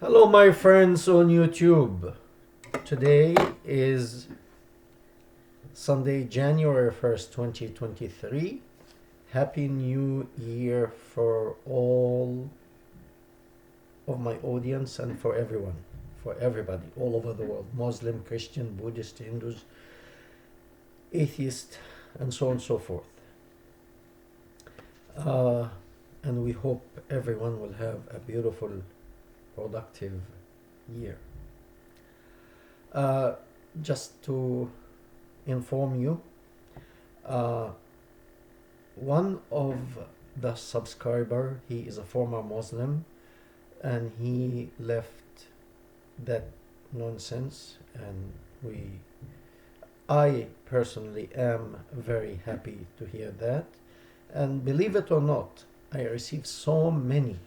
Hello, my friends on YouTube. Today is Sunday, January 1st, 2023. Happy New Year for all of my audience and for everyone, for everybody all over the world Muslim, Christian, Buddhist, Hindus, atheist, and so on and so forth. And we hope everyone will have a beautiful, productive year. Just to inform you, one of the subscriber, he is a former Muslim, and he left that nonsense, and I personally am very happy to hear that. And believe it or not, I received so many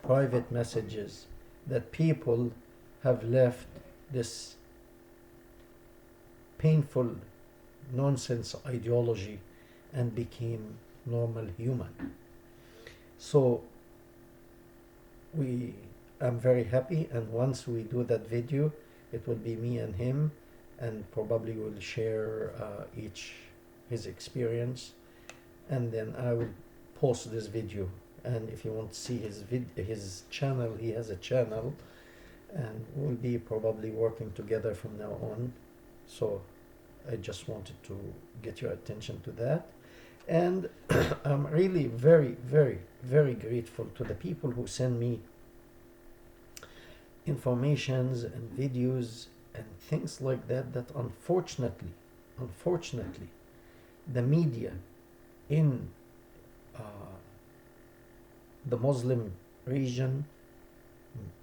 private messages that people have left this painful nonsense ideology and became normal human. So I'm very happy, and once we do that video, it will be me and him, and probably we'll share each his experience, and then I will post this video. And if you want to see his channel, he has a channel, and we'll be probably working together from now on. So I just wanted to get your attention to that. And I'm really very, very, very grateful to the people who send me informations and videos and things like that, that unfortunately, the media in the Muslim region,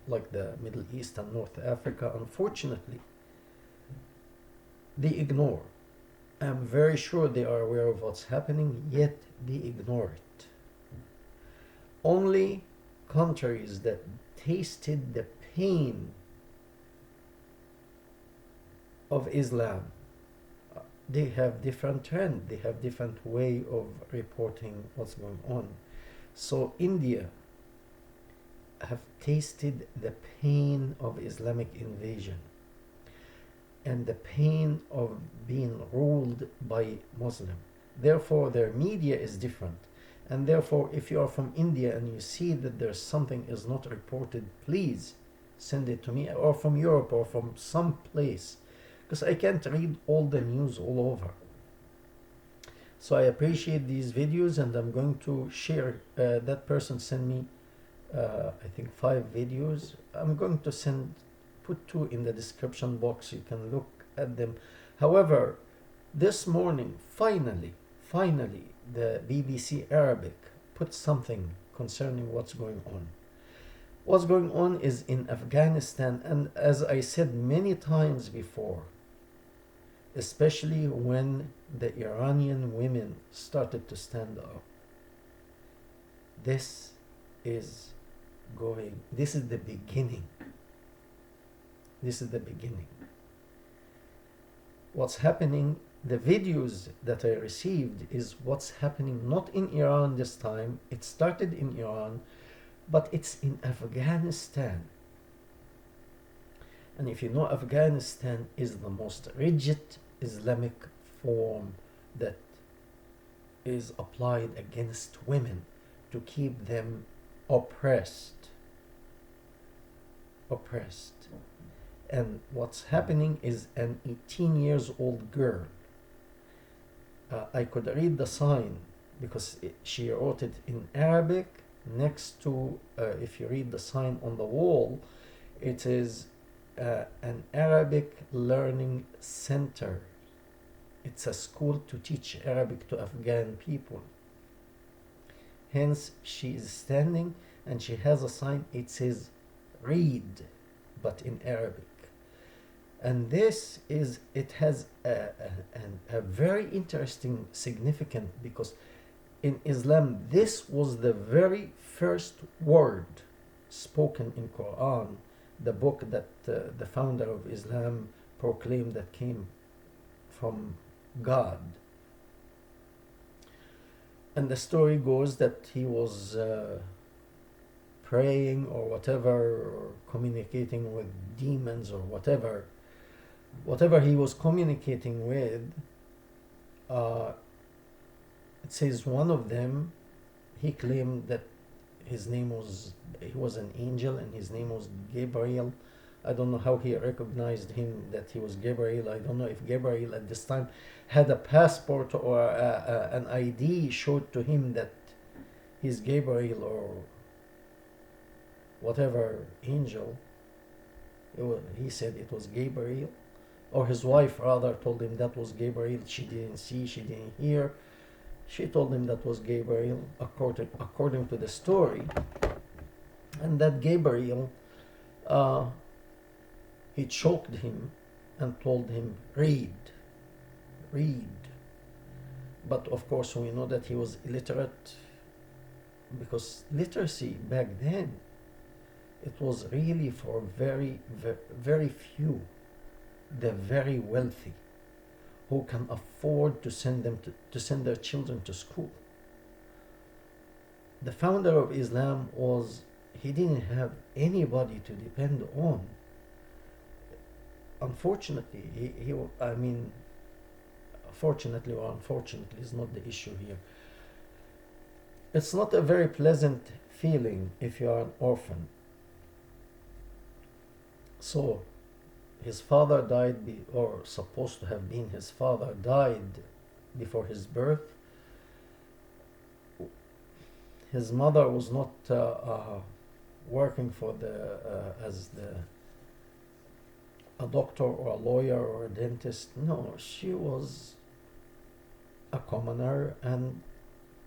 like the Middle East and North Africa, unfortunately, they ignore. I'm very sure they are aware of what's happening, yet they ignore it. Only countries that tasted the pain of Islam, they have different trend, they have different way of reporting what's going on. So India have tasted the pain of Islamic invasion and the pain of being ruled by Muslim. Therefore, their media is different. And therefore, if you are from India and you see that there's something is not reported, please send it to me, or from Europe or from some place, because I can't read all the news all over. So I appreciate these videos, and I'm going to share. That person sent me, I think, 5 videos. I'm going to put 2 in the description box. You can look at them. However, this morning, finally, the BBC Arabic put something concerning what's going on. What's going on is in Afghanistan, and as I said many times before, especially when the Iranian women started to stand up, this is the beginning. This is the beginning. What's happening, the videos that I received is what's happening not in Iran this time. It started in Iran, but it's in Afghanistan. And if you know, Afghanistan is the most rigid Islamic form that is applied against women to keep them oppressed. And what's happening is an 18 years old girl. I could read the sign because she wrote it in Arabic next to, if you read the sign on the wall, it is an Arabic learning center. It's a school to teach Arabic to Afghan people. Hence, she is standing and she has a sign. It says read, but in Arabic. And this is, it has a very interesting significance, because in Islam, this was the very first word spoken in Quran, the book that the founder of Islam proclaimed that came from God. And the story goes that he was praying or whatever, or communicating with demons or whatever he was communicating with, uh, it says one of them, he claimed that he was an angel and his name was Gabriel. I don't know how he recognized him that he was Gabriel. I don't know if Gabriel at this time had a passport or an ID showed to him that he's Gabriel or whatever angel. He said it was Gabriel, or his wife rather told him that was Gabriel. She didn't see, she didn't hear. She told him that was Gabriel, according to the story, and that Gabriel, he choked him and told him, read. But of course, we know that he was illiterate, because literacy back then, it was really for very, very, very few, the very wealthy, who can afford to send their children to school. The founder of Islam he didn't have anybody to depend on. Unfortunately, fortunately or unfortunately is not the issue here. It's not a very pleasant feeling if you are an orphan. So, his father died, or supposed to have been his father, died before his birth. His mother was not working as a doctor or a lawyer or a dentist. No, she was a commoner, and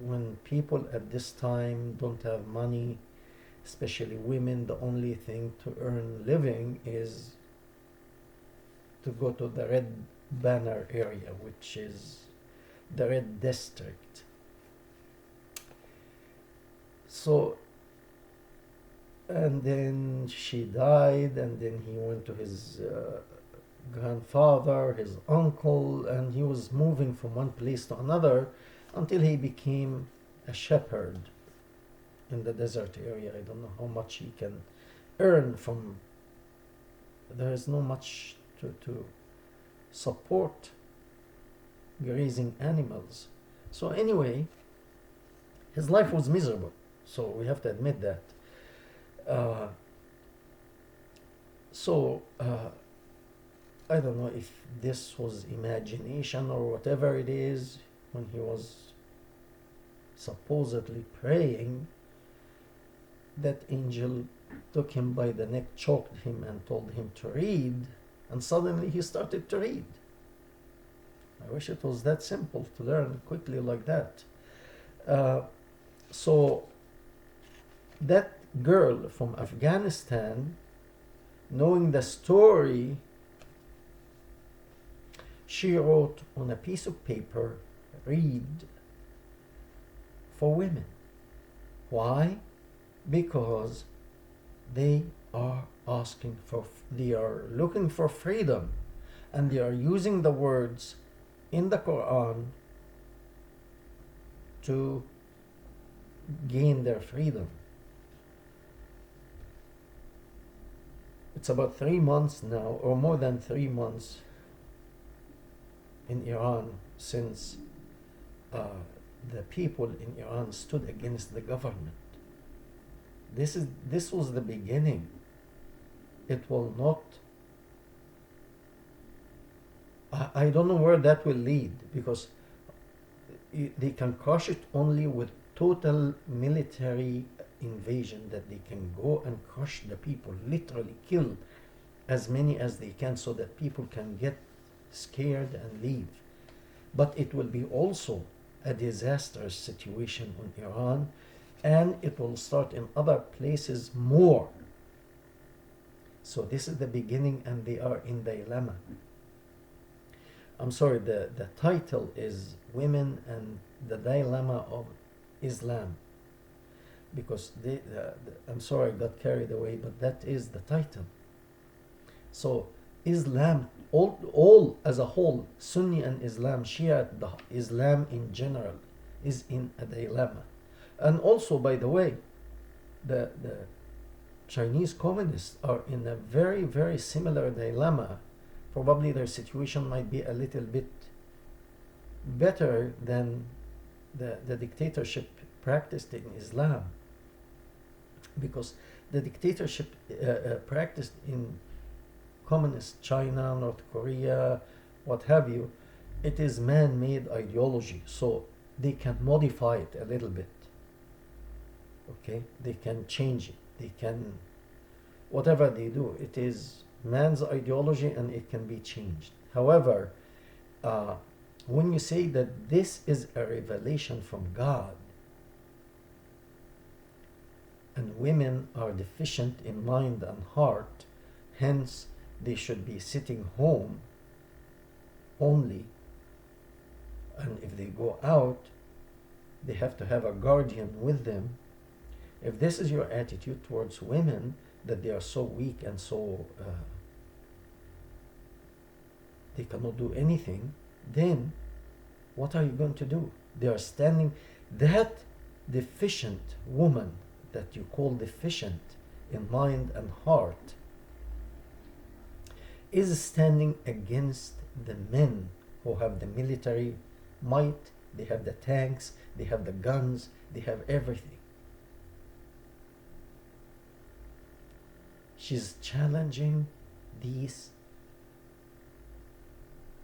when people at this time don't have money, especially women, the only thing to earn living is to go to the Red Banner area, which is the Red District. So, and then she died, and then he went to his grandfather, his uncle, and he was moving from one place to another until he became a shepherd in the desert area. I don't know how much he can earn from, there is no much to support grazing animals. So anyway, his life was miserable, so we have to admit that. I don't know if this was imagination or whatever it is. When he was supposedly praying, that angel took him by the neck, choked him, and told him to read, and suddenly he started to read. I wish it was that simple to learn quickly like that. So that girl from Afghanistan, knowing the story, she wrote on a piece of paper, read for women. Why? Because they are looking for freedom, and they are using the words in the Quran to gain their freedom. It's about 3 months now, or more than 3 months, in Iran since the people in Iran stood against the government. This was the beginning. It will not. I don't know where that will lead, because they can crush it only with total military invasion, that they can go and crush the people, literally kill as many as they can, so that people can get scared and leave. But it will be also a disastrous situation in Iran, and it will start in other places more. So this is the beginning, and they are in dilemma. I'm sorry, the title is Women and the Dilemma of Islam, because I'm sorry I got carried away, but that is the title. So Islam, all as a whole, Sunni and Islam, Shia, Islam in general, is in a dilemma. And also, by the way, The Chinese communists are in a very, very similar dilemma. Probably their situation might be a little bit better than the dictatorship practiced in Islam, because the dictatorship practiced in communist China, North Korea, what have you, it is man-made ideology, so they can modify it a little bit. Okay, they can change it. They can, whatever they do, it is man's ideology and it can be changed. However, when you say that this is a revelation from God, and women are deficient in mind and heart, hence they should be sitting home only, and if they go out, they have to have a guardian with them. If this is your attitude towards women, that they are so weak and so they cannot do anything, then what are you going to do? They are standing, that deficient woman that you call deficient in mind and heart is standing against the men who have the military might, they have the tanks, they have the guns, they have everything. She's challenging these,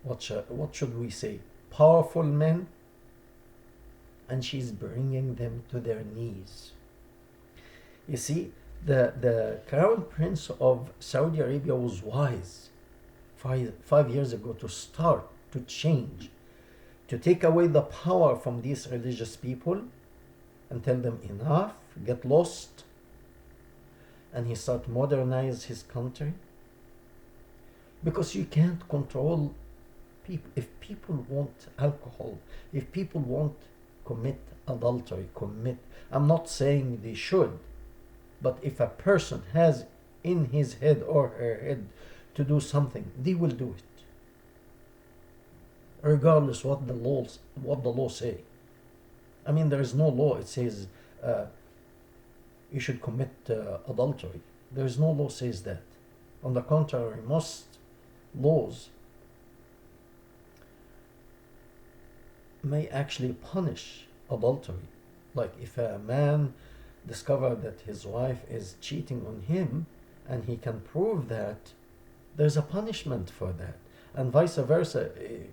what should we say, powerful men, and she's bringing them to their knees. You see, the crown prince of Saudi Arabia was wise 5 years ago to start to change, to take away the power from these religious people and tell them enough, get lost, and he started to modernize his country. Because you can't control people. If people want alcohol, if people want commit adultery, I'm not saying they should, but if a person has in his head or her head to do something, they will do it, regardless what the law say. I mean, there is no law. It says you should commit adultery. There is no law says that. On the contrary, most laws may actually punish adultery. Like if a man discovers that his wife is cheating on him and he can prove that, there's a punishment for that. And vice versa,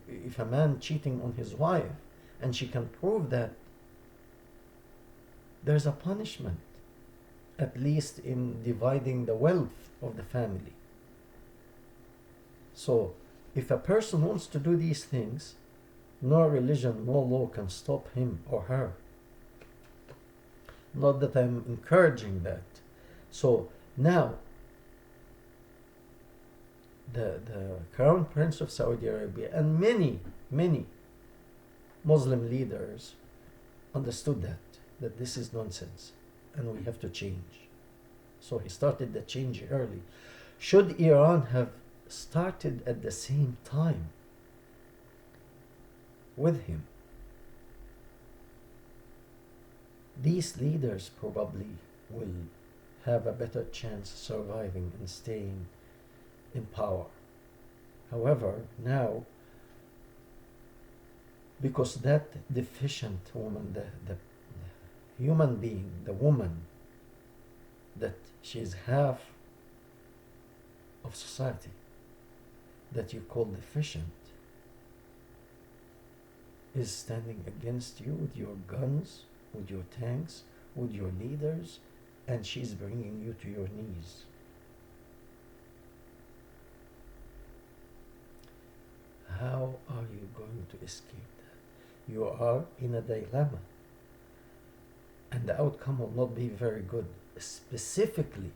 if a man cheating on his wife and she can prove that, there's a punishment, at least in dividing the wealth of the family. So if a person wants to do these things, no religion, no law can stop him or her. Not that I'm encouraging that. So now, the crown prince of Saudi Arabia and many Muslim leaders understood that this is nonsense and we have to change. So he started the change early. Should Iran have started at the same time with him, these leaders probably will have a better chance surviving and staying in power. However, now, because that deficient woman, the human being, the woman, that she is half of society, that you call deficient, is standing against you with your guns, with your tanks, with your leaders, and she's bringing you to your knees. How are you going to escape that? You are in a dilemma, and the outcome will not be very good, specifically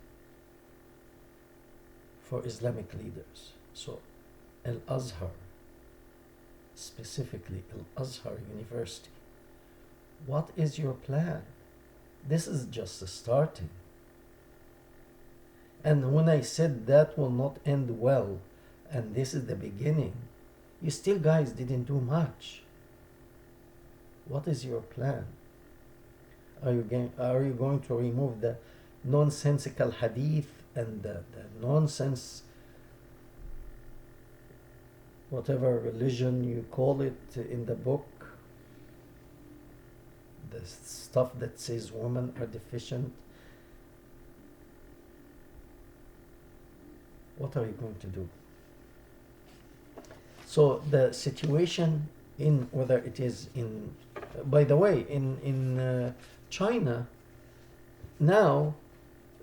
for Islamic leaders. So Al-Azhar, specifically Al-Azhar University, what is your plan? This is just the starting. And when I said that will not end well, and this is the beginning, you still guys didn't do much. What is your plan? Are you going to remove nonsensical hadith and the nonsense, whatever religion you call it in the book, the stuff that says women are deficient, what are you going to do? So the situation in, whether it is in, by the way, in China, now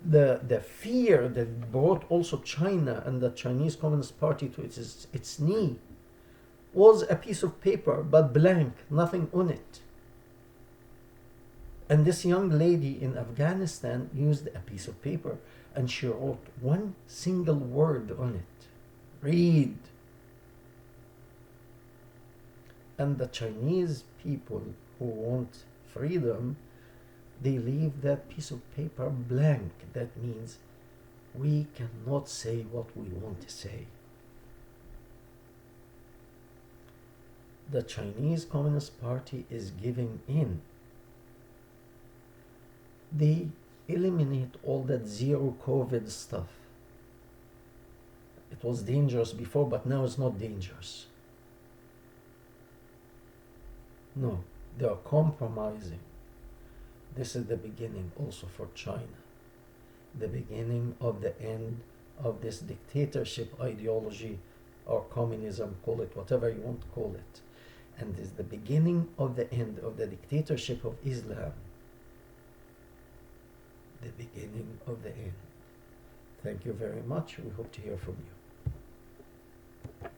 the fear that brought also China and the Chinese Communist Party to its knee was a piece of paper, but blank, nothing on it. And this young lady in Afghanistan used a piece of paper and she wrote one single word on it: read. And the Chinese people who want freedom, they leave that piece of paper blank. That means we cannot say what we want to say. The Chinese Communist Party is giving in. They eliminate all that zero COVID stuff. It was dangerous before, but now it's not dangerous. No, they are compromising. This is the beginning also for China. The beginning of the end of this dictatorship ideology or communism, call it whatever you want to call it. And is the beginning of the end of the dictatorship of Islam. The beginning of the end. Thank you very much. We hope to hear from you.